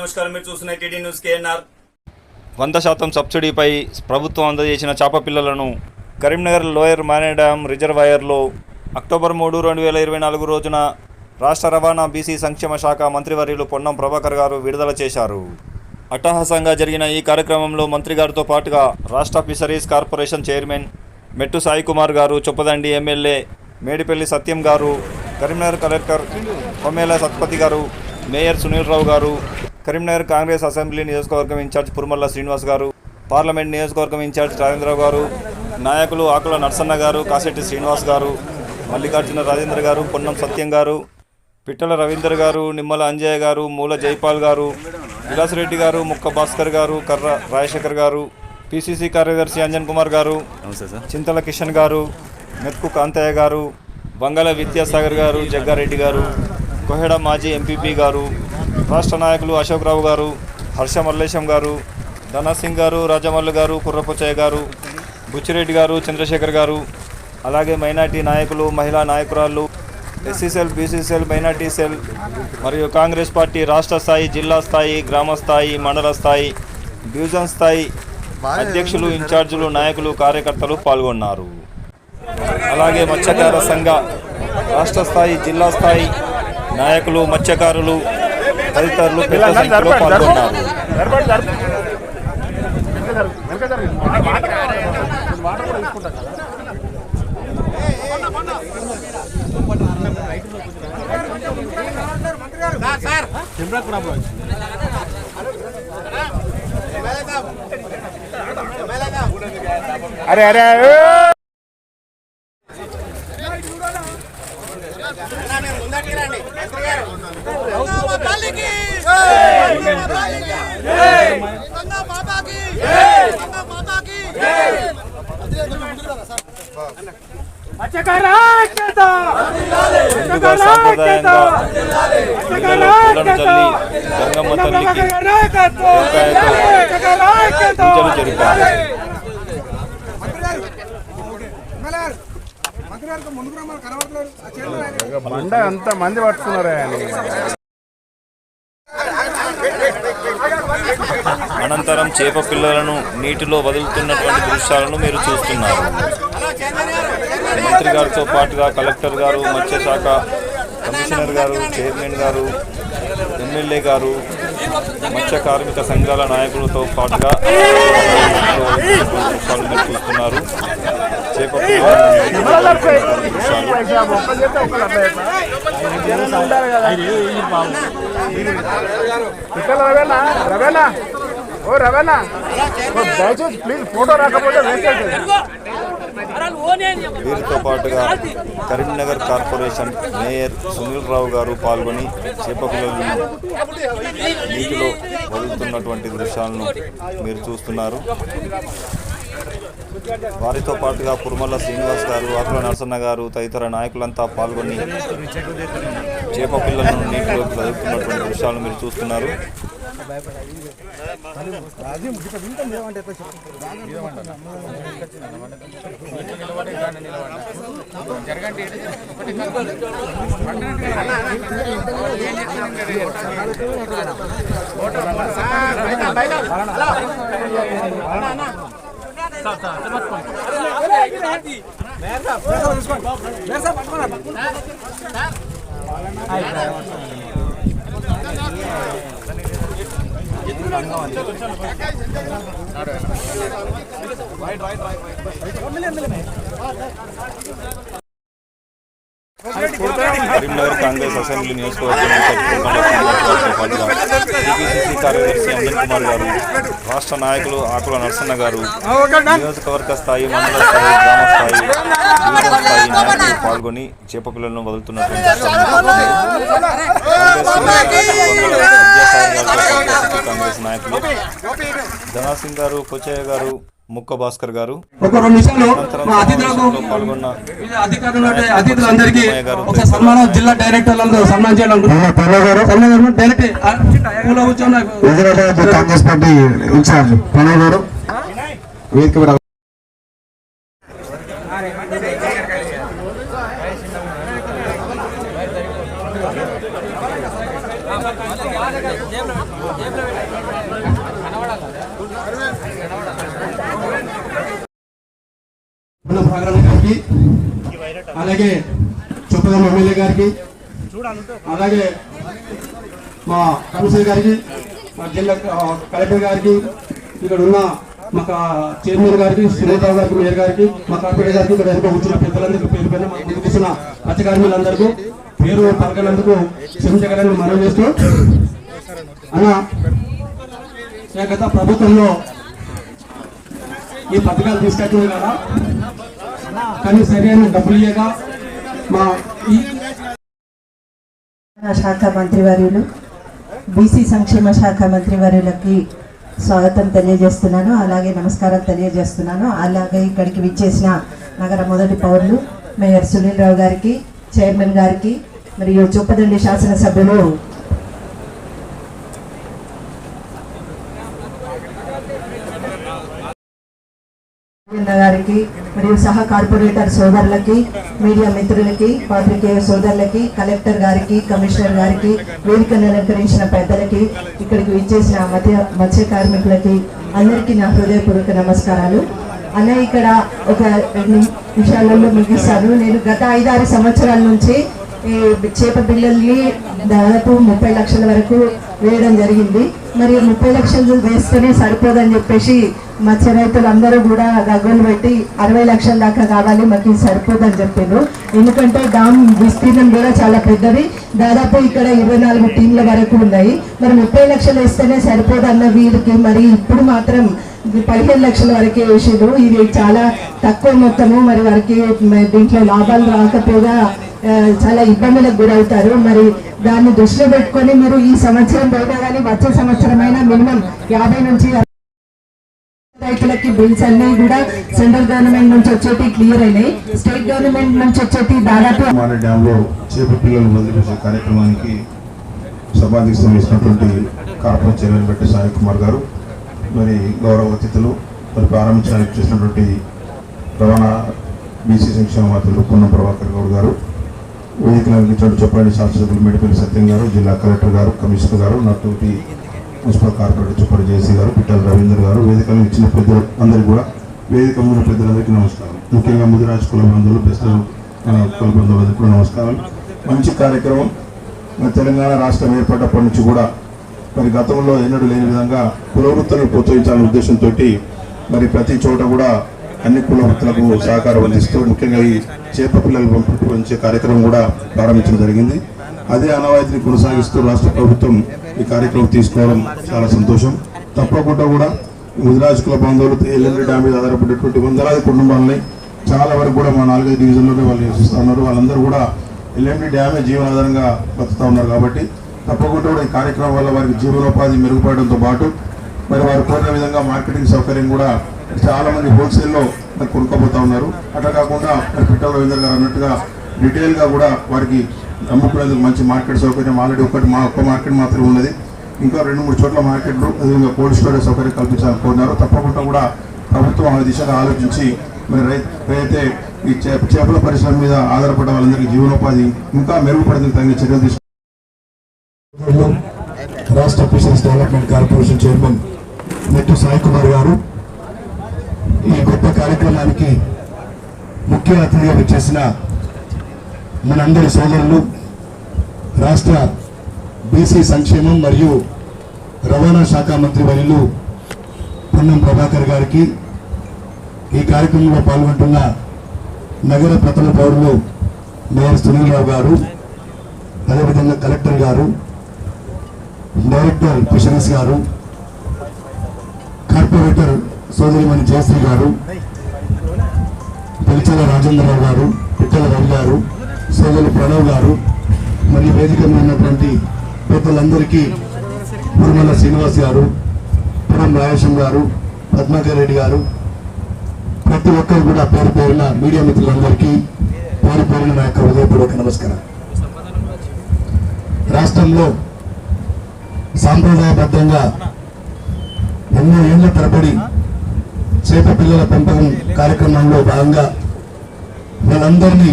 నమస్కారం, మీరు చూస్తున్న టీడీ న్యూస్ కేఎన్ఆర్. 100% సబ్సిడీపై ప్రభుత్వం అందజేసిన చేప పిల్లలను కరీంనగర్ లోయర్ మానే డ్యాం రిజర్వాయర్లో అక్టోబర్ 3, 2024 రోజున రాష్ట్ర రవాణా బీసీ సంక్షేమ శాఖ మంత్రివర్యులు పొన్నం ప్రభాకర్ గారు విడుదల చేశారు. అట్టహాసంగా జరిగిన ఈ కార్యక్రమంలో మంత్రి గారితో పాటుగా రాష్ట్ర ఫిషరీస్ కార్పొరేషన్ చైర్మన్ మెట్టు సాయి కుమార్ గారు, చొప్పదండి ఎమ్మెల్యే మేడిపల్లి సత్యం గారు, కరీంనగర్ కలెక్టర్ కొమ్మేల సత్పతి గారు, మేయర్ సునీల్ రావు గారు, కరీంనగర్ కాంగ్రెస్ అసెంబ్లీ నియోజకవర్గం ఇన్ఛార్జ్ పురుమల్ల శ్రీనివాస్ గారు, పార్లమెంట్ నియోజకవర్గం ఇన్ఛార్జ్ రాజేంద్రరావు గారు, నాయకులు ఆకుల నర్సన్న గారు, కాశెట్టి శ్రీనివాస్ గారు, మల్లికార్జున రాజేంద్ర గారు, పొన్నం సత్యం గారు, పిట్టల రవీందర్ గారు, నిమ్మల అంజయ్య గారు, మూల జైపాల్ గారు, విలాసరెడ్డి గారు, ముక్క భాస్కర్ గారు, కర్ర రాజశేఖర్ గారు, పిసిసి కార్యదర్శి అంజన్ కుమార్ గారు, చింతల కిషన్ గారు, మెత్కు కాంతయ్య గారు, బంగాళ విద్యాసాగర్ గారు, జగ్గారెడ్డి గారు, కోహెడ మాజీ ఎంపీపీ గారు, రాష్ట్ర నాయకులు అశోక్ రావు గారు, హర్ష మల్లేశం గారు, ధనసింగ్ గారు, రాజమల్లు గారు, కుర్రపచ్చయ్య గారు, బుచ్చిరెడ్డి గారు, చంద్రశేఖర్ గారు, అలాగే మైనార్టీ నాయకులు, మహిళా నాయకురాళ్ళు, SC cell, BC cell, minority cell మరియు కాంగ్రెస్ పార్టీ రాష్ట్ర స్థాయి, జిల్లా స్థాయి, గ్రామ స్థాయి, మండల స్థాయి, డివిజన్ స్థాయి అధ్యక్షులు, ఇన్ఛార్జీలు, నాయకులు, కార్యకర్తలు పాల్గొన్నారు. అలాగే మత్స్యకార సంఘ రాష్ట్ర స్థాయి, జిల్లా స్థాయి నాయకులు, మత్స్యకారులు తదితరులు పెద్ద సంఖ్యలో పాల్గొన్నారు. అరే అరే ముందుగా సాంప్రదాయంగా పిల్లలు పూలను చల్లి గంగమ్మ తల్లికి పూజలు జరిపారు. అంత మంది పట్టుకున్నారా? అనంతరం చేప పిల్లలను నీటిలో వదులుతున్నటువంటి దృశ్యాలను మీరు చూస్తున్నారు. మంత్రి గారితో పాటుగా కలెక్టర్ గారు, మత్స్యశాఖ కమిషనర్ గారు, చైర్మన్ గారు, ఎమ్మెల్యే గారు, మత్స్య కార్మిక సంఘాల నాయకులతో పాటుగా దృశ్యాలు మీరు చూస్తున్నారు. చేప వీరితో పాటుగా కరీంనగర్ కార్పొరేషన్ మేయర్ సునీల్ రావు గారు పాల్గొని చేప పిల్లలను నీటిలో వదులుతున్నటువంటి దృశ్యాలను మీరు చూస్తున్నారు. వారితో పాటుగా పురుమల్ల శ్రీనివాస్ గారు, ఆకుల నరసన్న గారు తదితర నాయకులంతా పాల్గొని చేప పిల్లలను నీటిలోకి వదులుతున్నటువంటి దృశ్యాలను మీరు చూస్తున్నారు. కరీంనగర్ కాంగ్రెస్ అసెంబ్లీ నియోజకవర్గం టీపీసీసీ కార్యదర్శి అంజన్ కుమార్ గారు, రాష్ట్ర నాయకులు ఆకుల నర్సన్న గారు, నియోజకవర్గ స్థాయి, మండల స్థాయి, గ్రామ స్థాయి, డివిజన్ స్థాయి నాయకులు పాల్గొని చేప పిల్లలను వదులుతున్నటువంటి కాంగ్రెస్ నాయకులు ధనసింగ్ గారు, కొచ్చయ్య గారు, ముక్క భాస్కర్ గారు, పాల్గొన్న అతిథులందరికీ ఒక సన్మానం జిల్లా డైరెక్టర్లను సన్మానం చేయాలనుకుంటున్నాను. కాంగ్రెస్ పార్టీ ఇన్ఛార్జ్ ప్రణయ్ గారు వేదిక భాగరాజు గారికి, అలాగే చొప్పదం ఎమ్మెల్యే గారికి, అలాగే మా కమిషనర్ గారికి, మా జిల్లా కలెక్టర్ గారికి, ఇక్కడ ఉన్న మా చైర్మన్ గారికి, సునీతారావు గారికి, మేయర్ గారికి, మా కార్పొరేటర్ గారికి, ఇక్కడ ఎంతో వచ్చిన పెద్దలందరికీ పేరు పైన మా ముందుకు వచ్చిన మత్స్యకార్మికులందరికీ పేరు పలకలందుకు క్షమించగలని మనం చేస్తూ అన్న గత ప్రభుత్వంలో ఈ పథకాలు తీసుకొచ్చింది కదా, కానీ సరైన డబ్బులు ఇయ్యక మా ఈ శాఖ మంత్రివర్యులు బీసీ సంక్షేమ శాఖ మంత్రివర్యులకి స్వాగతం తెలియజేస్తున్నాను, అలాగే నమస్కారం తెలియజేస్తున్నాను. అలాగే ఇక్కడికి విచ్చేసిన నగర మొదటి పౌరులు మేయర్ సునీల్ రావు గారికి, చైర్మన్ గారికి, మరియు చొప్పదండి శాసనసభ్యులు గారికి, మరియు సహ కార్పొరేటర్ సోదరులకి, మీడియా మిత్రులకి, పాత్రికేయ సోదరులకి, కలెక్టర్ గారికి, కమిషనర్ గారికి, వేదికను అలంకరించిన పెద్దలకి, ఇక్కడికి విచ్చేసిన మత్స్య కార్మికులకి అందరికీ నా హృదయపూర్వక నమస్కారాలు. అన్న ఇక్కడ ఒక 2 నిమిషాలలో ముగిస్తాను. నేను గత 5-6 సంవత్సరాల నుంచి ఈ చేప పిల్లల్ని దాదాపు 30 లక్షల వరకు వేయడం జరిగింది. మరి 30 లక్షలు వేస్తేనే సరిపోదని చెప్పేసి మత్స్య రైతులు అందరూ కూడా దగ్గరలు పెట్టి 60 లక్షల దాకా కావాలి, మాకు ఇది సరిపోదని చెప్పారు. ఎందుకంటే డామ్ విస్తీర్ణం కూడా చాలా పెద్దది, దాదాపు ఇక్కడ 24 టీంల వరకు ఉన్నాయి. మరి 30 లక్షలు వేస్తేనే సరిపోదన్న వీరికి మరి ఇప్పుడు మాత్రం 15 లక్షల వరకే వేసారు. ఇది చాలా తక్కువ మొత్తము. మరి వారికి దీంట్లో లాభాలు రాకపోగా చాలా ఇబ్బందులకు గురవుతారు. మరి దాన్ని దృష్టిలో పెట్టుకొని మీరు ఈ సంవత్సరం పోయినా కానీ వచ్చే సంవత్సరం అయినా మినిమం 50 నుంచి రైతులకి బిల్స్ అన్ని కూడా సెంట్రల్ గవర్నమెంట్ నుంచి వచ్చేటి క్లియర్ అయినాయి, స్టేట్ గవర్నమెంట్ నుంచి వచ్చేటి దాదాపు డ్యామ్ లో చేప పిల్లలు వదిలిపెట్టే కార్యక్రమానికి సభాధ్యక్షం చేసినటువంటి కార్పొరేట్ చైర్మన్ బట్టి సాయి కుమార్ గారు, మరి గౌరవ అతిథులు, మరి ప్రారంభించడానికి చేసినటువంటి రవాణా బీసీ సంక్షేమ మంత్రులు పొన్నం ప్రభాకర్ గౌడ్ గారు, వేదికలు అందించినట్టు చొప్పదండి శాసనసభ్యులు మేడిపల్లి సత్యం గారు, జిల్లా కలెక్టర్ గారు, కమిషనర్ గారు, నాతోటి మున్సిపల్ కార్పొరేటర్ చొప్పడి జేసీ గారు, పిట్టల రవీందర్ గారు, వేదికలు ఇచ్చిన పెద్దలు అందరికీ కూడా, వేదిక ముందు పెద్దలందరికీ నమస్కారం. ముఖ్యంగా ముదిరాజ్ కుల బంధువులు, బెస్టర్ కుల బంధువులందరికీ కూడా నమస్కారం. మంచి కార్యక్రమం. తెలంగాణ రాష్ట్రం ఏర్పడ్డప్పటి నుంచి కూడా మరి గతంలో ఎన్నడూ లేని విధంగా కుల వృత్తులను ప్రోత్సహించాలనే ఉద్దేశంతో మరి ప్రతి చోట కూడా అన్ని కుల వృత్తులకు సహకారం అందిస్తూ ముఖ్యంగా ఈ చేప పిల్లలు పంపించే కార్యక్రమం కూడా ప్రారంభించడం జరిగింది. అదే ఆనవాయితీని కొనసాగిస్తూ రాష్ట్ర ప్రభుత్వం ఈ కార్యక్రమం తీసుకోవడం చాలా సంతోషం. తప్పకుండా కూడా ముదిరాజ్ కుల బంధువులు ఎల్ఎండి డ్యామ్ మీద ఆధారపడేటువంటి వందలాది కుటుంబాలని చాలా వరకు కూడా మా 4-5 డివిజన్లోనే వాళ్ళు నివసిస్తూ ఉన్నారు. వాళ్ళందరూ కూడా ఎల్ఎండి డ్యామే జీవనాధారంగా బతుకుతూ ఉన్నారు. కాబట్టి తప్పకుండా కూడా ఈ కార్యక్రమం వల్ల వారికి జీవనోపాధి మెరుగుపడడంతో పాటు మరి వారు కోరిన విధంగా మార్కెటింగ్ సౌకర్యం కూడా చాలా మంది హోల్సేల్లో మరి కొనుక్కోబోతా ఉన్నారు. అట్లా కాకుండా మరి పిట్టల రవీందర్ గారు అన్నట్టుగా డీటెయిల్గా కూడా వారికి అమ్ముకునేందుకు మంచి మార్కెట్ సౌకర్యం ఆల్రెడీ ఒక్క మార్కెట్ మాత్రమే ఉన్నది. ఇంకా 2-3 చోట్ల మార్కెట్లు అదేవిధంగా కోల్డ్ స్టోరేజ్ సౌకర్యం కల్పించాలని కోరినారు. తప్పకుండా కూడా ప్రభుత్వం ఆ దిశగా ఆలోచించి మరి అయితే ఈ చేపల పరిశ్రమ మీద ఆధారపడ్డ వాళ్ళందరికీ జీవనోపాధి ఇంకా మెరుగుపడేందుకు తగిన చర్యలు తీసుకు రాష్ట్ర fisheries development corporation chairman net Sai Kumar గారు ఈ గొప్ప కార్యక్రమానికి ముఖ్య అతిథిగా వచ్చేసిన మనందరి సోదరులు రాష్ట్ర బీసీ సంక్షేమం మరియు రవాణా శాఖ మంత్రి వర్యులు పొన్నం ప్రభాకర్ గారికి, ఈ కార్యక్రమంలో పాల్గొంటున్న నగర ప్రథమ పౌరులు మేయర్ సునీల్ రావు గారు, అదేవిధంగా కలెక్టర్ గారు, డైరెక్టర్ ఫిషరీస్ గారు, కార్పొరేటర్ సోదరిమణి జయశ్రీ గారు, పెలిచల రాజేంద్రరావు గారు, పిట్టల రవి గారు, సోదరులు ప్రణవ్ గారు, మరియు వేదిక మీద ఉన్నటువంటి పెద్దలందరికీ పురుమల శ్రీనివాస్ గారు, పురం రాయేశం గారు, పద్మాకర్ రెడ్డి గారు, ప్రతి ఒక్కరు కూడా పేరు పేరున మీడియా మిత్రులందరికీ పేరు పేరున నా యొక్క హృదయపూర్వక నమస్కారం. రాష్ట్రంలో సాంప్రదాయబద్ధంగా ఎన్నో ఏళ్ల తరబడి చేప పిల్లల పెంపకం కార్యక్రమంలో భాగంగా వాళ్ళందరినీ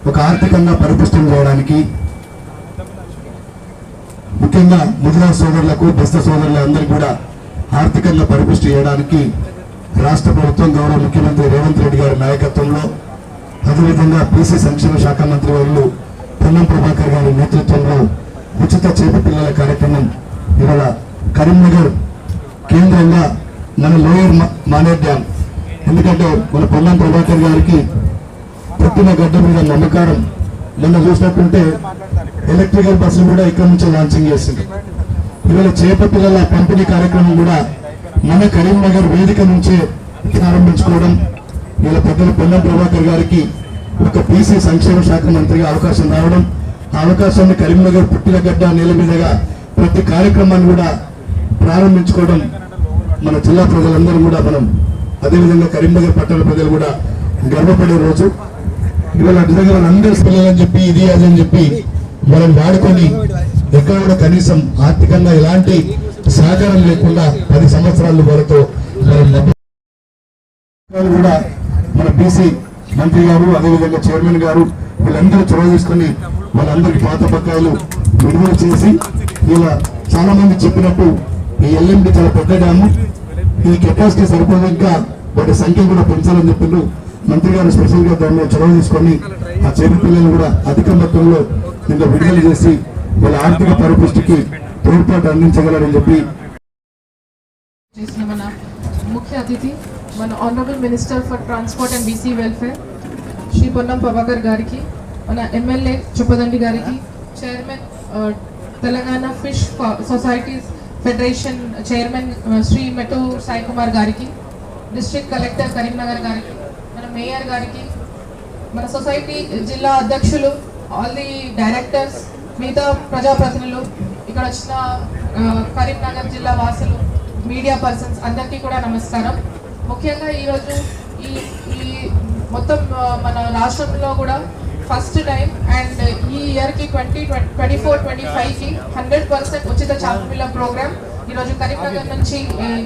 ఒక ఆర్థికంగా పరిపుష్టం చేయడానికి ముఖ్యంగా ముదిరాజ్ సోదరులకు బెస్త సోదరులందరికీ కూడా ఆర్థికంగా పరిపుష్టి చేయడానికి రాష్ట్ర ప్రభుత్వం గౌరవ ముఖ్యమంత్రి రేవంత్ రెడ్డి గారి నాయకత్వంలో, అదేవిధంగా బీసీ సంక్షేమ శాఖ మంత్రి వర్యులు పొన్నం ప్రభాకర్ గారి నేతృత్వంలో ఉచిత చేప పిల్లల కార్యక్రమం ఇవాళ కరీంనగర్ కేంద్రంగా మన లోయర్ మానేర్ డ్యామ్, ఎందుకంటే మన పొన్నం ప్రభాకర్ గారికి పుట్టిన గడ్డ మీద నమ్మకారం. మొన్న చూసినట్టుంటే ఎలక్ట్రికల్ బస్సులు కూడా ఇక్కడ నుంచి లాంచింగ్ చేసింది. ఇవాళ చేప పిల్లల పంపిణీ కార్యక్రమం కూడా మన కరీంనగర్ వేదిక నుంచే ప్రారంభించుకోవడం, ఇలా పెద్దలు పొన్నం ప్రభాకర్ గారికి ఒక బీసీ సంక్షేమ శాఖ మంత్రిగా అవకాశం రావడం, ఆ అవకాశాన్ని కరీంనగర్ పుట్టిన గడ్డ నేల మీదుగా ప్రతి కార్యక్రమాన్ని కూడా ప్రారంభించుకోవడం మన జిల్లా ప్రజలందరూ కూడా మనం, అదేవిధంగా కరీంనగర్ పట్టణ ప్రజలు కూడా గర్వపడే రోజు. ఇవాళ నిజంగా అందరూ పిల్లలని చెప్పి ఇది అది అని చెప్పి మనం వాడుకొని ఎక్కడ కూడా కనీసం ఆర్థికంగా ఎలాంటి సహకారం లేకుండా 10 సంవత్సరాలు వరకు కూడా మన బీసీ మంత్రి గారు, అదేవిధంగా చైర్మన్ గారు వీళ్ళందరూ చొరవ తీసుకుని వాళ్ళందరికీ పాత బకాయిలు విడుదల చేసి, ఇలా చాలా మంది చెప్పినట్టు ఈ ఎల్ఎండి చాలా పెద్ద డ్యాము, ఈ కెపాసిటీ సరిపోదు, ఇంకా వాటి సంఖ్య కూడా పెంచాలని చెప్పిండ్రు. మంత్రి గారు స్పెషల్ గా దాన్ని చొరవ తీసుకొని ఆ చేప పిల్లలు కూడా అధిక మొత్తంలో ఇంకా విడుదల చేసి వాళ్ళ ఆర్థిక పరిపుష్టికి తోడ్పాటు అందించగలరని చెప్పి చేసిన మన ముఖ్య అతిథి మన honourable minister for transport and BC welfare Shri Ponnam Prabhakar గారికి, మన ఎమ్మెల్యే చొప్పదండి గారికి, chairman Telangana fish societies federation chairman Shri Metu Sai Kumar గారికి, డిస్ట్రిక్ట్ కలెక్టర్ కరీంనగర్ గారికి, మన మేయర్ గారికి, మన సొసైటీ జిల్లా అధ్యక్షులు, ఆల్ ది డైరెక్టర్స్, మిగతా ప్రజాప్రతినిధులు, ఇక్కడ వచ్చిన కరీంనగర్ జిల్లా వాసులు, మీడియా పర్సన్స్ అందరికీ కూడా నమస్కారం. ముఖ్యంగా ఈరోజు ఈ మొత్తం మన రాష్ట్రంలో కూడా ఫస్ట్ టైం అండ్ ఈ ఇయర్కి 2024-25కి 100% ఉచిత చేప పిల్ల ప్రోగ్రామ్ ఈరోజు కరీంనగర్ నుంచి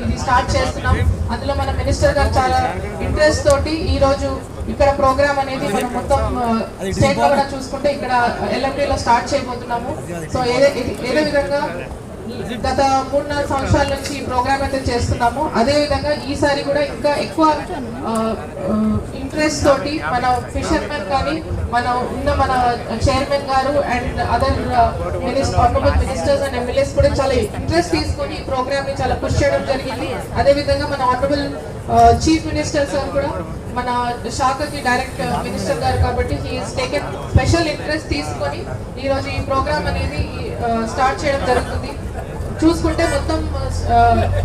ఇది స్టార్ట్ చేస్తున్నాం. అందులో మన మినిస్టర్ గారు చాలా ఇంట్రెస్ట్ తోటి ఈరోజు ఇక్కడ ప్రోగ్రామ్ అనేది మనం మొత్తం స్టేట్ లో కూడా చూసుకుంటే ఇక్కడ ఎల్ఎండిలో స్టార్ట్ చేయబోతున్నాము. సో ఏదే విధంగా గత 3-4 సంవత్సరాల నుంచి ఈ ప్రోగ్రామ్ అయితే చేస్తున్నాము. అదే విధంగా ఈసారి కూడా ఇంకా ఎక్కువ ఇంట్రెస్ట్ తోటి మన ఫిషర్మెన్ కానీ మన చైర్మన్ గారు and other honourable ministers and MLAs కూడా చాలా ఇంట్రెస్ట్ తీసుకొని ఈ ప్రోగ్రామ్ ని చాలా పుష్ చేయడం జరిగింది. అదే విధంగా మన ఆనరబుల్ చీఫ్ మినిస్టర్ సార్ కూడా మన శాఖకి డైరెక్ట్ మినిస్టర్ గారు కాబట్టి హీఈస్ టేకెన్ స్పెషల్ ఇంట్రెస్ట్ తీసుకొని ఈరోజు ఈ ప్రోగ్రామ్ అనేది స్టార్ట్ చేయడం జరుగుతుంది. చూసుకుంటే మొత్తం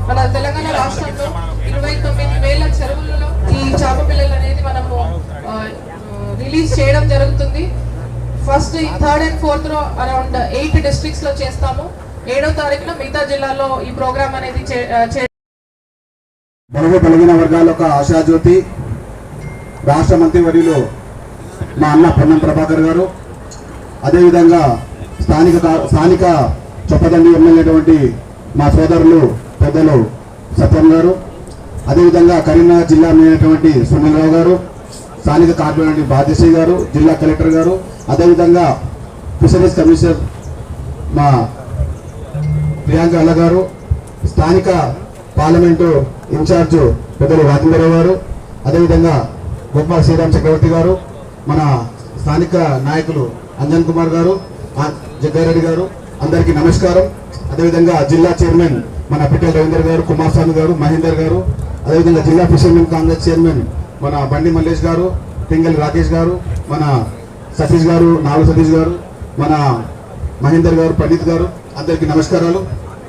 మన తెలంగాణ రాష్ట్రంలో 29,000 చెరువులలో ఈ చేప పిల్లలు అనేది మనము రిలీజ్ చేయడం జరుగుతుంది. First 3rd and 4th around 8 districts లో చేస్తాము. 7వ తారీఖున మిగతా జిల్లాలో ఈ ప్రోగ్రామ్ అనేది బడుగు బలహీన వర్గాల ఒక ఆశాజ్యోతి రాష్ట్ర మంత్రివర్యులు మా అన్న పొన్నం ప్రభాకర్ గారు, అదేవిధంగా స్థానిక చొప్పదండి ఎమ్మెల్యేటువంటి మా సోదరులు పెద్దలు సత్యం గారు, అదేవిధంగా కరీంనగర్ జిల్లా అయినటువంటి సునీల్రావు గారు, స్థానిక కార్పొరేటర్ బాధ్యశ్రీ గారు, జిల్లా కలెక్టర్ గారు, అదేవిధంగా ఫిషరీస్ కమిషనర్ మా ప్రియాంక అల్ల గారు, స్థానిక పార్లమెంటు ఇన్ఛార్జ్ పెద్దలు రాజేంద్రరావు గారు, అదేవిధంగా గోపాల్ శ్రీరామ్ చక్రవర్తి గారు, మన స్థానిక నాయకులు అంజన్ కుమార్ గారు, జగ్గారెడ్డి గారు, అందరికీ నమస్కారం. అదేవిధంగా జిల్లా చైర్మన్ మన పిట్టల రవీందర్ గారు, కుమారస్వామి గారు, మహేందర్ గారు, అదేవిధంగా జిల్లా ఫిషర్మెన్ కాంగ్రెస్ చైర్మన్ మన బండి మల్లేష్ గారు, పింగళి రాకేష్ గారు, మన సతీష్ గారు, నాగు సతీష్ గారు, మన మహేందర్ గారు, పండిత్ గారు, అందరికీ నమస్కారాలు.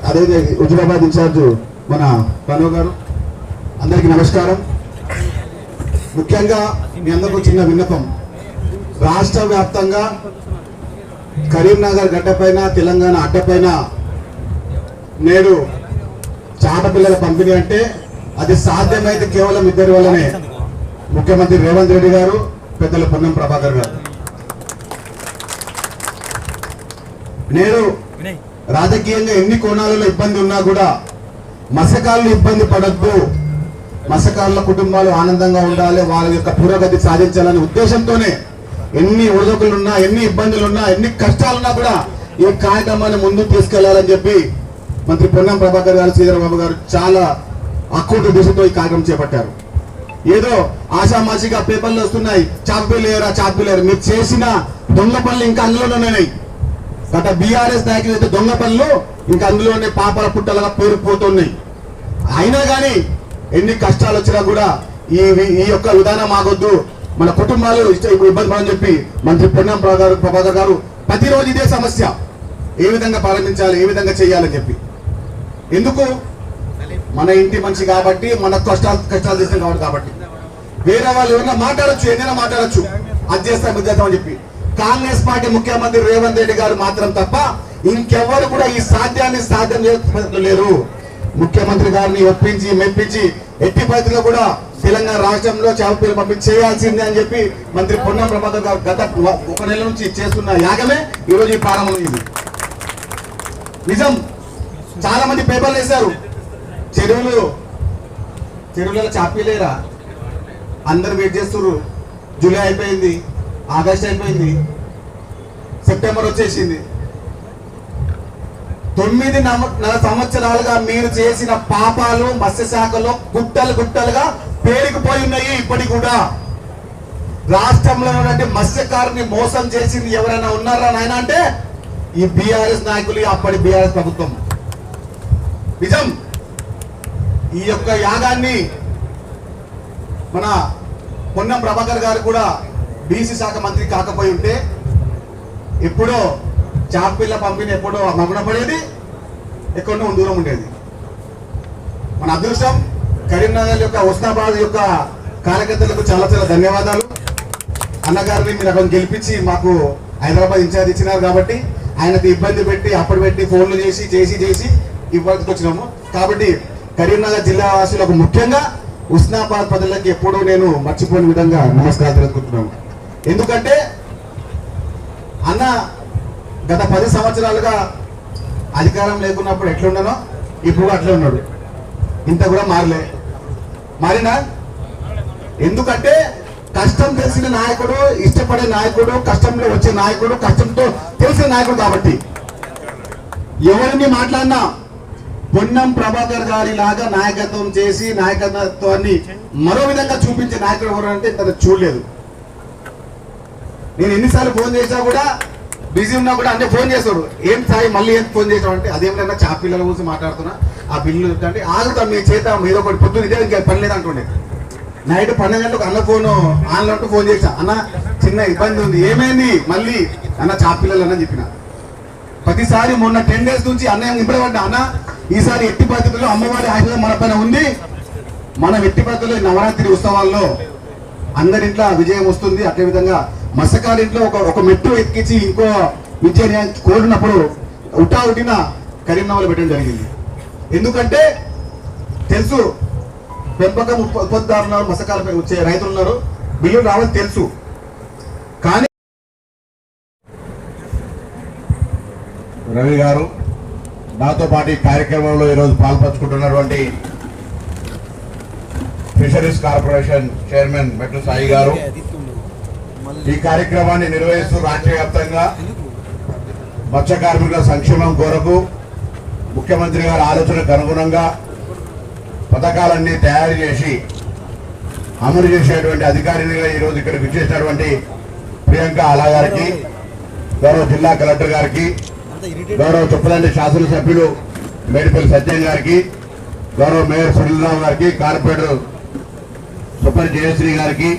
అదేవిధంగా హుజురాబాద్ ఇన్ఛార్జ్ మన ప్రణవ్ గారు, అందరికీ నమస్కారం. ముఖ్యంగా మీ అందరికీ చిన్న విన్నపం, రాష్ట్ర వ్యాప్తంగా కరీంనగర్ గడ్డపైన తెలంగాణ అడ్డపైన నేడు చేప పిల్లల పంపిణీ అంటే అది సాధ్యమైతే కేవలం ఇద్దరి వల్లనే, ముఖ్యమంత్రి రేవంత్ రెడ్డి గారు, పెద్దల పొన్నం ప్రభాకర్ గారు. నేడు రాజకీయంగా ఎన్ని కోణాలలో ఇబ్బంది ఉన్నా కూడా మత్స్యకారులు ఇబ్బంది పడద్దు, మత్స్యకారుల కుటుంబాలు ఆనందంగా ఉండాలి, వాళ్ళ యొక్క పురోగతి సాధించాలనే ఉద్దేశంతోనే ఎన్ని ఒడిదొడుకులున్నా, ఎన్ని ఇబ్బందులున్నా, ఎన్ని కష్టాలున్నా కూడా ఈ కార్యక్రమాన్ని ముందుకు తీసుకెళ్లాలని చెప్పి మంత్రి పొన్నం ప్రభాకర్ గారు, శ్రీధర్ బాబు గారు చాలా అక్కుట దిశతో ఈ కార్యక్రమం చేపట్టారు. ఏదో ఆషామాషిగా పేపర్లు వస్తున్నాయి, చాపిలేరా మీరు చేసిన దొంగ పనులు ఇంకా అందులోనే ఉన్నాయి. గత బీఆర్ఎస్ నాయకులు అయితే దొంగ పనులు ఇంకా అందులోనే పాపల పుట్టలుగా పేరుకుపోతున్నాయి. అయినా కానీ ఎన్ని కష్టాలు వచ్చినా కూడా ఈ యొక్క విధానం ఆగొద్దు, మన కుటుంబాలు ఇబ్బంది పడని చెప్పి మంత్రి పొన్నం ప్రభాకర్ గారు ప్రతిరోజు ఇదే సమస్య, ఏ విధంగా ప్రారంభించాలి, ఏ విధంగా చేయాలని చెప్పి. ఎందుకు? మన ఇంటి మనిషి కాబట్టి, మన కష్టాలు చేస్తాం కాబట్టి. వేరే వాళ్ళు ఎవరైనా మాట్లాడచ్చు, ఏదైనా మాట్లాడచ్చు, అది చేస్తాం ఇది చేస్తామని చెప్పి. కాంగ్రెస్ పార్టీ ముఖ్యమంత్రి రేవంత్ రెడ్డి గారు మాత్రం తప్ప ఇంకెవ్వరు కూడా ఈ సాధ్యాన్ని సాధ్యం లేరు. ముఖ్యమంత్రి గారిని ఒప్పించి మెప్పించి ఎట్టి పరిస్థితుల్లో కూడా తెలంగాణ రాష్ట్రంలో చేపలు పంపించి చేయాల్సిందే అని చెప్పి మంత్రి పొన్నం ప్రభాకర్ గారు గత 1 నెల నుంచి చేస్తున్న యాగమే ఈరోజు ప్రారంభమైంది. నిజం, చాలా మంది పేపర్లు వేశారు, చెరువులలో చాపీలేరా, అందరు వెయిట్ చేస్తున్నారు. జూలై అయిపోయింది, ఆగస్ట్ అయిపోయింది, సెప్టెంబర్ వచ్చేసింది. 9 సంవత్సరాలుగా మీరు చేసిన పాపాలు మత్స్యశాఖలో గుట్టలుగా పేరుకుపోయి ఉన్నాయి. ఇప్పటికి కూడా రాష్ట్రంలో ఉన్నటువంటి మత్స్యకారుని మోసం చేసింది ఎవరైనా ఉన్నారా నాయన అంటే ఈ బీఆర్ఎస్ నాయకులు, అప్పటి బీఆర్ఎస్ ప్రభుత్వం. నిజం, ఈ యొక్క యాగాన్ని మన పొన్నం ప్రభాకర్ గారు కూడా బీసీ శాఖ మంత్రి కాకపోయి ఉంటే ఎప్పుడో చాపిల్ల పంపిణీ ఎప్పుడో మగ్నపడేది, ఎక్కడో దూరం ఉండేది. మన అదృష్టం, కరీంనగర్ యొక్క హుస్నాబాద్ యొక్క కార్యకర్తలకు చాలా చాలా ధన్యవాదాలు. అన్నగారిని మీరు అక్కడ గెలిపించి మాకు హైదరాబాద్ ఇన్ఛార్జ్ ఇచ్చినారు కాబట్టి ఆయనకు ఇబ్బంది పెట్టి అప్పుడు పెట్టి ఫోన్లు చేసి ఇబ్బందికి వచ్చినాము. కాబట్టి కరీంనగర్ జిల్లా వాసులకు ముఖ్యంగా హుస్నాబాద్ ప్రజలకి ఎప్పుడూ నేను మర్చిపోని విధంగా నమస్కారం తెలుసుకుంటున్నాను. ఎందుకంటే అన్న గత 10 సంవత్సరాలుగా అధికారం లేకున్నప్పుడు ఎట్లున్నానో ఇప్పుడు అట్లే ఉన్నాడు, ఇంత కూడా మారినా. ఎందుకంటే కష్టం తెలిసిన నాయకుడు, ఇష్టపడే నాయకుడు, కష్టంలో వచ్చే నాయకుడు, కష్టంతో తెలిసిన నాయకుడు. కాబట్టి ఎవరిని మాట్లాడినా పొన్నం ప్రభాకర్ గారి లాగా నాయకత్వం చేసి నాయకత్వాన్ని మరో విధంగా చూపించే నాయకుడు ఎవరంటే తను చూడలేదు. నేను ఎన్నిసార్లు ఫోన్ చేసినా కూడా బిజీ ఉన్నా కూడా అంటే ఫోన్ చేస్తాడు, ఏం సాయి మళ్ళీ ఏం ఫోన్ చేసావు అంటే అదేమిటన్నా చాపిల్లల గురించి మాట్లాడుతున్నా, ఆ బిల్లు అంటే ఆగుతాం మీ చేత ఏదో ఒకటి పొద్దున్న ఇదే ఇంకా పని లేదంటుండే. నైట్ 12 గంటలకు అన్న ఆన్లో ఉంటూ ఫోన్ చేసా, అన్న చిన్న ఇబ్బంది ఉంది, ఏమైంది మళ్ళీ అన్న చాపిల్లలు అన్న చెప్పిన. ప్రతిసారి మొన్న 10 days నుంచి అన్నయ్య ఇప్పుడేపడ్డా, అన్న ఈసారి ఎట్టి పద్ధతిలో అమ్మవారి ఆశీర్వాదం మన పైన ఉంది, మనం ఎట్టి పద్ధతిలో నవరాత్రి ఉత్సవాల్లో అందరింట్లో విజయం వస్తుంది. అదే విధంగా మత్స్యకారింట్లో ఒక మెట్టు ఎక్కించి ఇంకో విజయం కోరినప్పుడు ఉట్టిన కరీంనగర్లో పెట్టడం జరిగింది. ఎందుకంటే తెలుసు పెంపకం ఉత్పత్తిదారులు మత్స్యకారులు వచ్చే రైతులు ఉన్నారు, బిల్లులు రావాలని తెలుసు. కానీ రవి గారు నాతో పాటు ఈ కార్యక్రమంలో ఈరోజు పాల్పంచుకుంటున్నటువంటి ఫిషరీస్ కార్పొరేషన్ చైర్మన్ మెట్టు సాయి గారు, ఈ కార్యక్రమాన్ని నిర్వహిస్తూ రాష్ట్ర వ్యాప్తంగా మత్స్య కార్మికుల సంక్షేమం కొరకు ముఖ్యమంత్రి గారి ఆలోచనకు అనుగుణంగా పథకాలన్నీ తయారు చేసి అమలు చేసేటువంటి అధికారినిగా ఈరోజు ఇక్కడికి విచ్చేసినటువంటి ప్రియాంక అలా గారికి, గౌరవ జిల్లా కలెక్టర్ గారికి, గౌరవ చొప్పదండి శాసనసభ్యులు మేడిపల్లి సత్యం గారికి, గౌరవ మేయర్ సునీల్రావు గారికి, కార్పొరేటర్ సుపరి జయశ్రీ గారికి,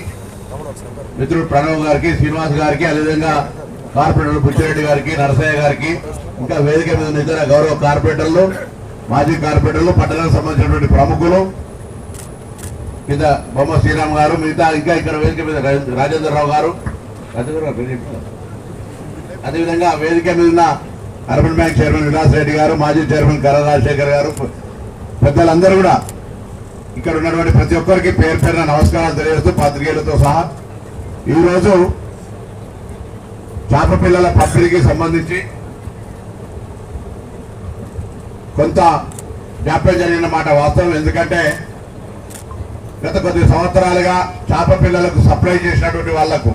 మిత్రుడు ప్రణవ్ గారికి, శ్రీనివాస్ గారికి, అదేవిధంగా కార్పొరేటర్ బుచ్చిరెడ్డి గారికి, నరసయ్య గారికి, ఇంకా వేదిక మీద ఇతర గౌరవ కార్పొరేటర్లు, మాజీ కార్పొరేటర్లు, పట్టణానికి సంబంధించినటువంటి ప్రముఖులు, కింద బొమ్మ శ్రీరామ్ గారు, మిగతా ఇంకా ఇక్కడ వేదిక మీద రాజేంద్రరావు గారు, అదేవిధంగా వేదిక మీద ఉన్న urban bank chairman Vilas Reddy గారు, మాజీ చైర్మన్ కర్ర రాజశేఖర్ గారు, పెద్దలందరూ కూడా ఇక్కడ ఉన్నటువంటి ప్రతి ఒక్కరికి పేరు పేరున నమస్కారాలు తెలియజేస్తూ పాత్రికేయులతో సహా ఈరోజు చేప పిల్లల పంపిణీకి సంబంధించి కొంత జాప్యం జరిగిన మాట వాస్తవం. ఎందుకంటే గత కొద్ది సంవత్సరాలుగా చేప పిల్లలకు సప్లై చేసినటువంటి వాళ్లకు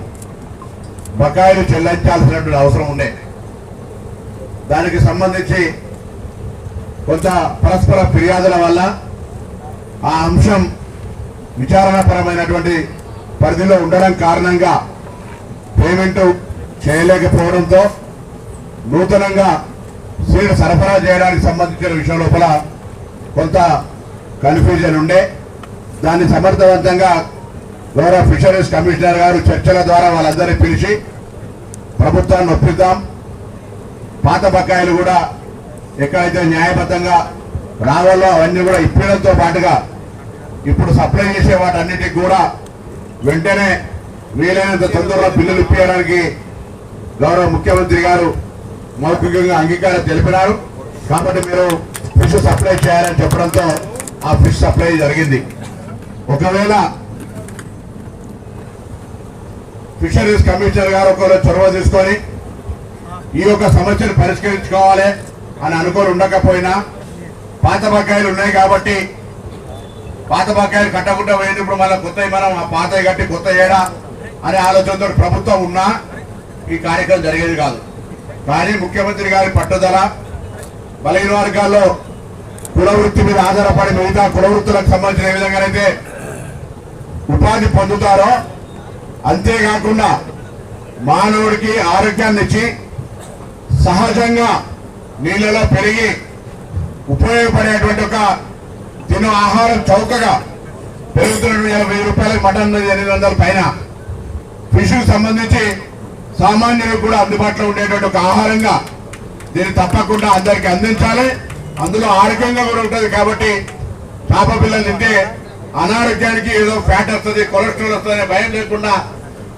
బకాయిలు చెల్లించాల్సినటువంటి అవసరం ఉండే. దానికి సంబంధించి కొంత పరస్పర ఫిర్యాదుల వల్ల ఆ అంశం విచారణపరమైనటువంటి పరిధిలో ఉండడం కారణంగా పేమెంట్ చేయలేకపోవడంతో నూతనంగా సీడ్ సరఫరా చేయడానికి సంబంధించిన విషయం లోపల కొంత కన్ఫ్యూజన్ ఉండే దాన్ని సమర్థవంతంగా గౌరవ ఫిషరీస్ కమిషనర్ గారు చర్చల ద్వారా వాళ్ళందరినీ పిలిచి ప్రభుత్వాన్ని ఒప్పిద్దాం, పాత బకాయిలు కూడా ఎక్కడైతే న్యాయబద్ధంగా రావాలో అవన్నీ కూడా ఇప్పడంతో పాటుగా ఇప్పుడు సప్లై చేసే వాటన్నిటికి కూడా వెంటనే వీలైనంత తొందరగా బిల్లులు ఇప్పించడానికి గౌరవ ముఖ్యమంత్రి గారు మౌఖికంగా అంగీకారం తెలిపినారు. కాబట్టి మీరు ఫిష్ సప్లై చేయాలని చెప్పడంతో ఆ ఫిష్ సప్లై జరిగింది. ఒకవేళ ఫిషరీస్ కమిషనర్ గారు ఒకవేళ చొరవ తీసుకొని ఈ యొక్క సమస్యను పరిష్కరించుకోవాలి అని అనుకొని ఉండకపోయినా పాత బకాయిలు ఉన్నాయి కాబట్టి పాత బకాయిలు కట్టకుండా పోయింది, ఇప్పుడు మళ్ళీ కొత్త మనం ఆ పాత కట్టి కొత్త ఏడా అనే ఆలోచనతో ప్రభుత్వం ఉన్నా ఈ కార్యక్రమం జరిగేది కాదు. కానీ ముఖ్యమంత్రి గారి పట్టుదల, బలహీన వర్గాల్లో కుల వృత్తి మీద ఆధారపడి మిగతా కుల వృత్తులకు సంబంధించిన ఏ విధంగానైతే ఉపాధి పొందుతారో అంతేకాకుండా మానవుడికి ఆరోగ్యాన్ని ఇచ్చి సహజంగా నీళ్ళలో పెరిగి ఉపయోగపడేటువంటి ఒక తిను ఆహారం చౌకగా పెరుగుతున్నటువంటి 1000 రూపాయలకు మటన్ 800 పైన ఫిష్కు సంబంధించి సామాన్యులకు కూడా అందుబాటులో ఉండేటువంటి ఒక ఆహారంగా దీన్ని తప్పకుండా అందరికి అందించాలి. అందులో ఆరోగ్యంగా కూడా ఉంటుంది. కాబట్టి చేప పిల్లలు తింటే అనారోగ్యానికి ఏదో ఫ్యాట్ వస్తుంది, కొలెస్ట్రాల్ వస్తుంది భయం లేకుండా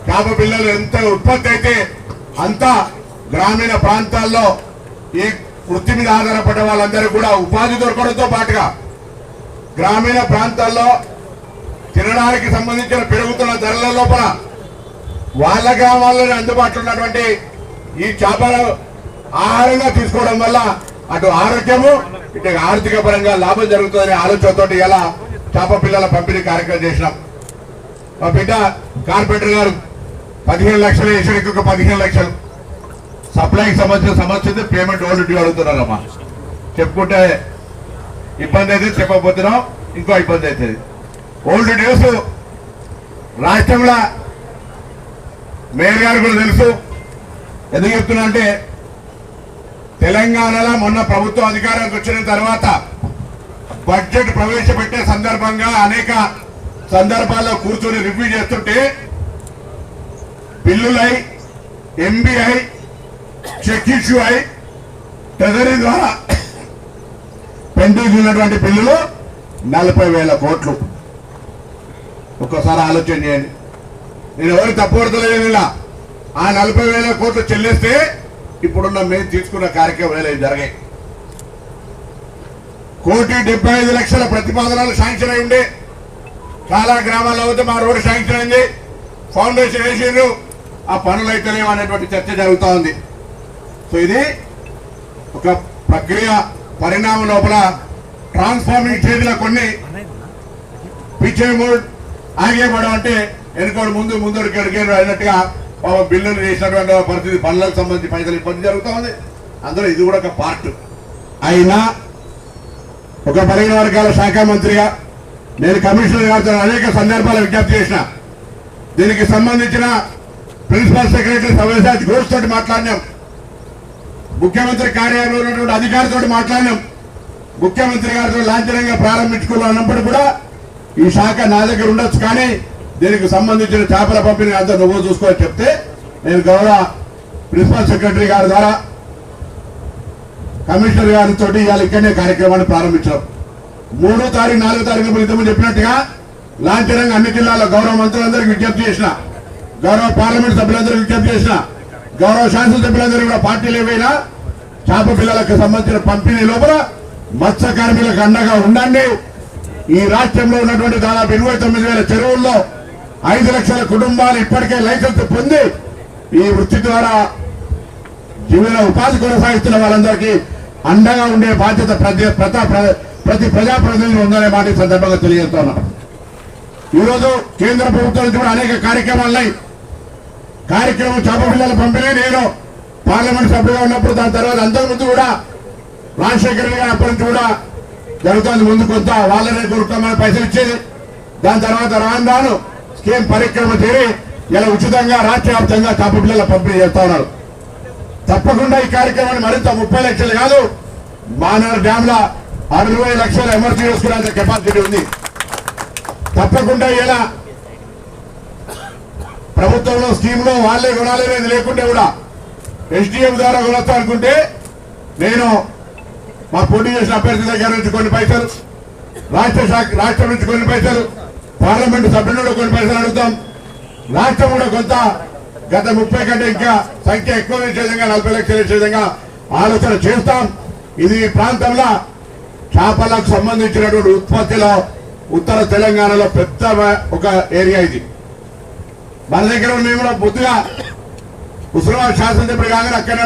చేప పిల్లలు ఎంత ఉత్పత్తి అయితే అంత గ్రామీణ ప్రాంతాల్లో ఈ వృత్తి మీద ఆధారపడ్డ వాళ్ళందరూ కూడా ఉపాధి దొరకడంతో పాటుగా గ్రామీణ ప్రాంతాల్లో తినడానికి సంబంధించిన పెరుగుతున్న ధరల లోపల వాళ్ళ గ్రామాల్లోనే అందుబాటులో ఉన్నటువంటి ఈ చేపలు ఆహారంగా తీసుకోవడం వల్ల అటు ఆరోగ్యము ఇటు ఆర్థిక పరంగా లాభం జరుగుతుందనే ఆలోచనతో ఇలా చేప పిల్లల పంపిణీ కార్యక్రమం చేసినాం. మా బిడ్డ కార్పొరేటర్ గారు 15 లక్షలు వేసిన ఇంకొక 15 లక్షలు సప్లైకి సంబంధించిన సమస్య పేమెంట్ ఓల్డ్ డ్యూ అడుగుతున్నారమ్మా. చెప్పుకుంటే ఇబ్బంది అయితే చెప్పకపోతున్నాం, ఇంకో ఇబ్బంది అవుతుంది. ఓల్డ్ డ్యూస్ రాష్ట్రంలో మేయర్ గారు కూడా తెలుసు. ఎందుకు చెప్తున్నా అంటే తెలంగాణలో మొన్న ప్రభుత్వం అధికారానికి వచ్చిన తర్వాత బడ్జెట్ ప్రవేశపెట్టే సందర్భంగా అనేక సందర్భాల్లో కూర్చొని రివ్యూ చేస్తుంటే బిల్లులై ఎంబీఐ చెక్ ఇష్యూ అయి ట్రెజరీ ద్వారా పెండింగ్ ఉన్నటువంటి బిల్లులు 40,000 కోట్లు. ఒక్కసారి ఆలోచన చేయండి. నేను ఎవరు తప్పబడతలేదు. ఇలా ఆ 40,000 కోట్లు చెల్లిస్తే ఇప్పుడున్న మేము తీసుకున్న కార్యక్రమాలు జరిగాయి. 1,75,00,000 ప్రతిపాదనలు శాంక్షన్ అయి ఉండే చాలా గ్రామాల్లో అయితే మా రోడ్డు శాంక్షన్ అయింది, ఫౌండేషన్ వేసిండ్రు, ఆ పనులు అయితేనేమో అనేటువంటి చర్చ జరుగుతూ ఉంది. సో ఇది ఒక ప్రక్రియ పరిణామం లోపల ట్రాన్స్ఫార్మింగ్ స్టేజ్లో కొన్ని పిచ్చే మూడ్ ఆగేపడం అంటే వెనుకోడు ముందుడికి అడిగారు అయినట్టుగా బిల్లులు చేసినటువంటి పరిస్థితి, పనులకు సంబంధించి పైసలు ఇబ్బంది జరుగుతూ ఉంది. అందులో ఇది కూడా ఒక పార్ట్. అయినా ఒక బలహీన వర్గాల శాఖ మంత్రిగా నేను కమిషనర్ గారితో అనేక సందర్భాలు విజ్ఞప్తి చేసిన. దీనికి సంబంధించిన ప్రిన్సిపల్ సెక్రటరీ సవ్యసాచి ఘోష్ తోటి మాట్లాడినాం, ముఖ్యమంత్రి కార్యాలయంలో ఉన్నటువంటి అధికారితో మాట్లాడినాం, ముఖ్యమంత్రి గారితో లాంఛనంగా ప్రారంభించుకోవాలన్నప్పుడు కూడా ఈ శాఖ నా దగ్గర ఉండొచ్చు, కానీ దీనికి సంబంధించిన చేపల పంపిణీ అంతా నువ్వు చూసుకోని చెప్తే నేను గౌరవ ప్రిన్సిపల్ సెక్రటరీ గారి ద్వారా కమిషనర్ గారితో ఇవాళ ఇక్కడనే కార్యక్రమాన్ని ప్రారంభించాం. 3వ తారీఖు 4వ తారీఖు ఇంతకుముందు చెప్పినట్టుగా లాంఛనంగా అన్ని జిల్లాల్లో గౌరవ మంత్రులందరికీ విజ్ఞప్తి చేసిన, గౌరవ పార్లమెంట్ సభ్యులందరికీ విజ్ఞప్తి చేసిన, గౌరవ శాసనసభ్యులందరూ కూడా పార్టీలు ఏవైనా చేప పిల్లలకు సంబంధించిన పంపిణీ లోపల మత్స్య కార్మికులకు అండగా ఉండండి. ఈ రాష్ట్రంలో ఉన్నటువంటి దాదాపు 29,000 చెరువుల్లో 5 లక్షల కుటుంబాలు ఇప్పటికే లైసెన్స్ పొంది ఈ వృత్తి ద్వారా జీవన ఉపాధి కొనసాగిస్తున్న వాళ్ళందరికీ అండగా ఉండే బాధ్యత ప్రతి ప్రజాప్రతినిధి ఉందనే మాట ఈ సందర్భంగా తెలియజేస్తున్నాం. ఈరోజు కేంద్ర ప్రభుత్వం నుంచి కూడా అనేక కార్యక్రమాలున్నాయి. కార్యక్రమం చేప పిల్లల పంపిణీ నేను పార్లమెంట్ సభ్యుగా ఉన్నప్పుడు, దాని తర్వాత అంతకుముందు కూడా రాజశేఖర రెడ్డి గారు అప్పటి నుంచి కూడా జరుగుతుంది. ముందు కొంత వాళ్ళనే కొనుక్కోమని పైసలు ఇచ్చేది. దాని తర్వాత రాను స్కీమ్ పరిక్రమ చేరి ఇలా ఉచితంగా రాష్ట్ర వ్యాప్తంగా చాప పిల్లల పంపిణీ చేస్తా ఉన్నారు. తప్పకుండా ఈ కార్యక్రమాన్ని మరింత 30 లక్షలు కాదు, మానర్ డ్యామ్ లా 60 లక్షలు ఎమర్జీ చేసుకునేంత కెపాసిటీ ఉంది. తప్పకుండా ఇలా ప్రభుత్వంలో స్కీమ్లో వాళ్ళే కొనాలనేది లేకుంటే కూడా SDM ద్వారా కొనొస్తా అనుకుంటే, నేను మా పోటీ చేసిన అభ్యర్థి దగ్గర నుంచి కొన్ని పైసలు, రాష్ట్రం నుంచి కొన్ని పైసలు, పార్లమెంటు సభ్యులు కొన్ని పైసలు అడుగుతాం. రాష్ట్రం కూడా కొంత గత 30 కంటే ఇంకా సంఖ్య ఎక్కువ వేసే విధంగా 40 లక్షలు వేసే విధంగా ఆలోచన చేస్తాం. ఇది ఈ ప్రాంతంలో చేపలకు సంబంధించినటువంటి ఉత్పత్తిలో ఉత్తర తెలంగాణలో పెద్ద ఒక ఏరియా ఇది. మన దగ్గర మేము కూడా బొద్దుగా హుస్నాబాద్ శాసనసభ్యుడు కాగానే అక్కడ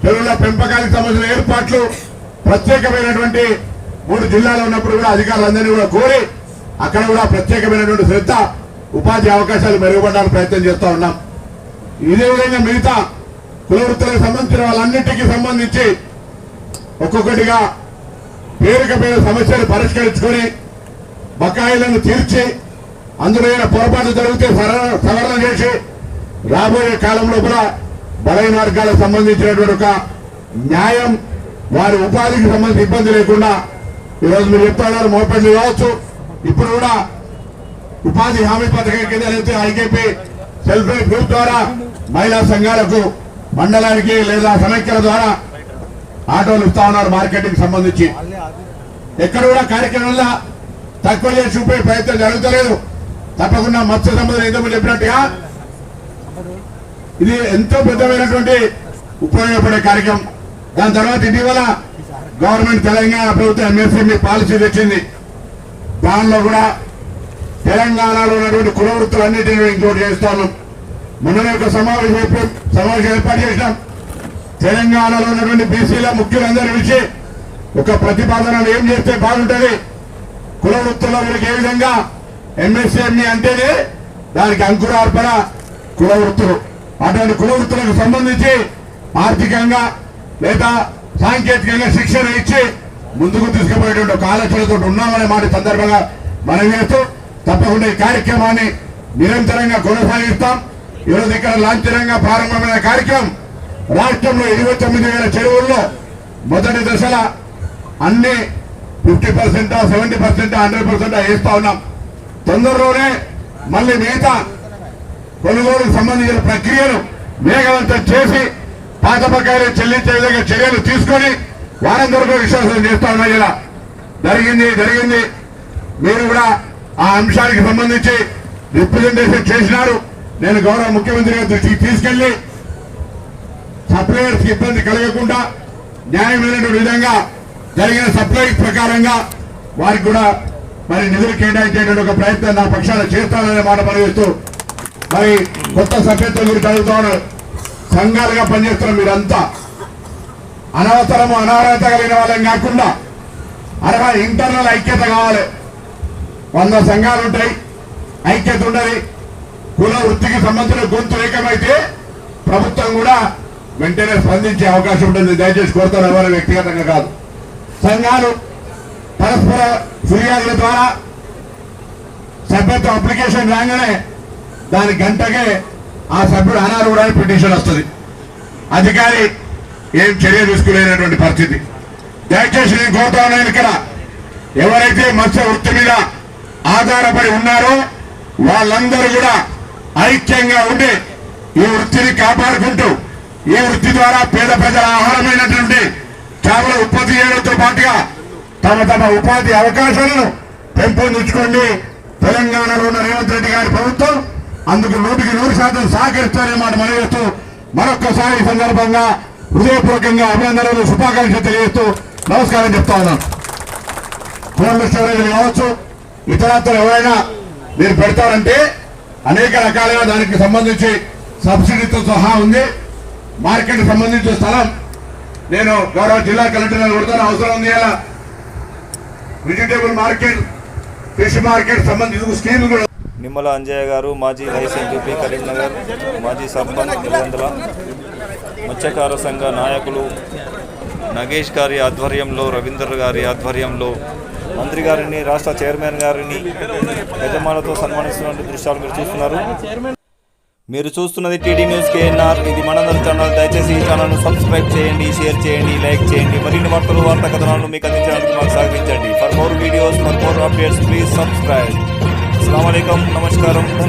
చెరువుల పెంపకానికి సంబంధించిన ఏర్పాట్లు ప్రత్యేకమైనటువంటి 3 జిల్లాలు ఉన్నప్పుడు కూడా అధికారులందరినీ కూడా కోరి అక్కడ కూడా ప్రత్యేకమైనటువంటి శ్రద్ధ, ఉపాధి అవకాశాలు మెరుగుపడడానికి ప్రయత్నం చేస్తూ ఉన్నాం. ఇదే విధంగా మిగతా కుల వృత్తులకు సంబంధించిన వాళ్ళన్నింటికి సంబంధించి ఒక్కొక్కటిగా పేరుకపోయిన సమస్యలు పరిష్కరించుకొని బకాయిలను తీర్చి అందులో పొరపాటు జరిగితే సవరణ చేసి రాబోయే కాలంలో కూడా బలైన వర్గాలకు సంబంధించినటువంటి ఒక న్యాయం, వారి ఉపాధికి సంబంధించి ఇబ్బంది లేకుండా ఈరోజు మీరు చెప్తున్నారు మోపెడ్లు కావచ్చు. ఇప్పుడు కూడా ఉపాధి హామీ పథకం కింద లేకపోతే ఐకేపీ సెల్ఫ్ హెల్ప్ గ్రూప్ ద్వారా మహిళా సంఘాలకు మండలానికి లేదా సమైక్యల ద్వారా ఆటోలు ఇస్తా ఉన్నారు. మార్కెటింగ్ సంబంధించి ఎక్కడ కూడా కార్యక్రమంలో తక్కువ చేసి చూపే ప్రయత్నం జరుగుతలేదు. తప్పకుండా మత్స్య సంపద ఇంతకుముందు చెప్పినట్టుగా ఇది ఎంతో పెద్దమైనటువంటి ఉపయోగపడే కార్యక్రమం. దాని తర్వాత ఇటీవల గవర్నమెంట్ తెలంగాణ ప్రభుత్వం MSME పాలసీ తెచ్చింది. దానిలో కూడా తెలంగాణలో ఉన్నటువంటి కుల వృత్తులన్నింటినీ ఇంక్లూడ్ చేస్తాను. మొన్ననే ఒక సమావేశం ఏర్పాటు చేసినాం. తెలంగాణలో ఉన్నటువంటి బీసీల ముఖ్యులందరి విషయ ఒక ప్రతిపాదనలు ఏం చేస్తే బాగుంటుంది, కుల వృత్తుల్లో వీరికి ఏ విధంగా MSME అంటేనే దానికి అంకురార్పణ కుల వృత్తులు. అటువంటి కుల వృత్తులకు సంబంధించి ఆర్థికంగా లేదా సాంకేతికంగా శిక్షణ ఇచ్చి ముందుకు తీసుకుపోయేటువంటి ఒక ఆలోచనతో ఉన్నామనే మాట సందర్భంగా మనం చేస్తూ తప్పకుండా ఈ కార్యక్రమాన్ని నిరంతరంగా కొనసాగిస్తాం. ఈరోజు ఇక్కడ లాంఛనంగా ప్రారంభమైన కార్యక్రమం రాష్ట్రంలో 29,000 చెరువుల్లో మొదటి దశల అన్ని 50%, 70%, 100% వేస్తా ఉన్నాం. తొందరలోనే మళ్ళీ మిగతా కొనుగోలుకు సంబంధించిన ప్రక్రియను వేగవంతం చేసి పాత బకాయిలు చెల్లించే విధంగా చర్యలు తీసుకొని వారందరికీ విశ్వాసం చేస్తా ఉన్నా. ఇలా జరిగింది. మీరు కూడా ఆ అంశానికి సంబంధించి రిప్రజెంటేషన్ చేసినారు. నేను గౌరవ ముఖ్యమంత్రి గారి దృష్టికి తీసుకెళ్లి సప్లయర్స్ ఇబ్బంది కలగకుండా న్యాయమైనటువంటి విధంగా జరిగిన సప్లై ప్రకారంగా వారికి కూడా మరి నిధులు కేటాయించేటువంటి ఒక ప్రయత్నం నా పక్షాన చేస్తాననే మాట పనిచేస్తూ మరి కొత్త సభ్యత్వం గురించి అడుగుతా ఉన్నారు. సంఘాలుగా పనిచేస్తున్న మీరంతా అనవసరము అనార్హత కలిగిన వాళ్ళని కాకుండా ఇంటర్నల్ ఐక్యత కావాలి. 100 సంఘాలు ఉంటాయి, ఐక్యత ఉండదు. కుల వృత్తికి సంబంధించిన గొంతు ఏకమైతే ప్రభుత్వం కూడా వెంటనే స్పందించే అవకాశం ఉంటుంది. దయచేసి కోరుతాను, ఎవరు వ్యక్తిగతంగా కాదు. సంఘాలు పరస్పర ఫిర్యాదుల ద్వారా సభ్యత్వ అప్లికేషన్ రాగానే దాని గంటకే ఆ సభ్యుడు అనర్హుడని పిటిషన్ వస్తుంది. అధికారి ఏం చర్య తీసుకునేటువంటి పరిస్థితి. దయచేసి నేను కోరుతా ఉన్నాను, ఇక్కడ ఎవరైతే మత్స్య వృత్తి మీద ఆధారపడి ఉన్నారో వాళ్ళందరూ కూడా ఐక్యంగా ఉండి ఈ వృత్తిని కాపాడుకుంటూ ఈ వృత్తి ద్వారా పేద ప్రజల ఆహారమైనటువంటి చేపల ఉత్పత్తి చేయడంతో పాటుగా తమ ఉపాధి అవకాశాలను పెంపొందించుకోండి. తెలంగాణలో ఉన్న రేవంత్ రెడ్డి గారి ప్రభుత్వం అందుకు 100% సహకరిస్తారనే మాట మనం చేస్తూ మరొక్కసారి ఈ సందర్భంగా హృదయపూర్వకంగా అభినందనలు, శుభాకాంక్షలు తెలియజేస్తూ నమస్కారం చెప్తా ఉన్నాను. కోల్డ్ స్టోరేజ్ కావచ్చు, ఇతరత్ర ఎవరైనా మీరు పెడతారంటే అనేక రకాలుగా దానికి సంబంధించి సబ్సిడీతో సహా ఉంది. మార్కెట్ సంబంధించిన స్థలం నేను గౌరవ జిల్లా కలెక్టర్ కొడతాను, అవసరం ఉంది. అలా వెజిటేబుల్ మార్కెట్, ఫిష్ మార్కెట్ సంబంధించిన స్కీమ్ కూడా. నిమ్మల అంజయ్య గారు, మాజీ వైస్ ఎంపీ కరీంనగర్, మాజీ సర్పంచ్ 900 మత్స్యకార సంఘ నాయకులు నగేష్ గారి ఆధ్వర్యంలో, రవీందర్ గారి ఆధ్వర్యంలో మంత్రి గారిని, రాష్ట్ర చైర్మన్ గారిని యజమానులతో సన్మానిస్తున్న దృశ్యాలు మీరు చూస్తున్నారు. మీరు చూస్తున్నది టీడీ న్యూస్ కేఎన్ఆర్. ఇది మనందరి ఛానల్. దయచేసి ఈ ఛానల్ను సబ్స్క్రైబ్ చేయండి, షేర్ చేయండి, లైక్ చేయండి. మరిన్ని వార్తా కథనాలను మీకు అందించడానికి మాకు సహకరించండి. For more videos, for more updates please subscribe. అస్సలాము అలైకుం, నమస్కారం.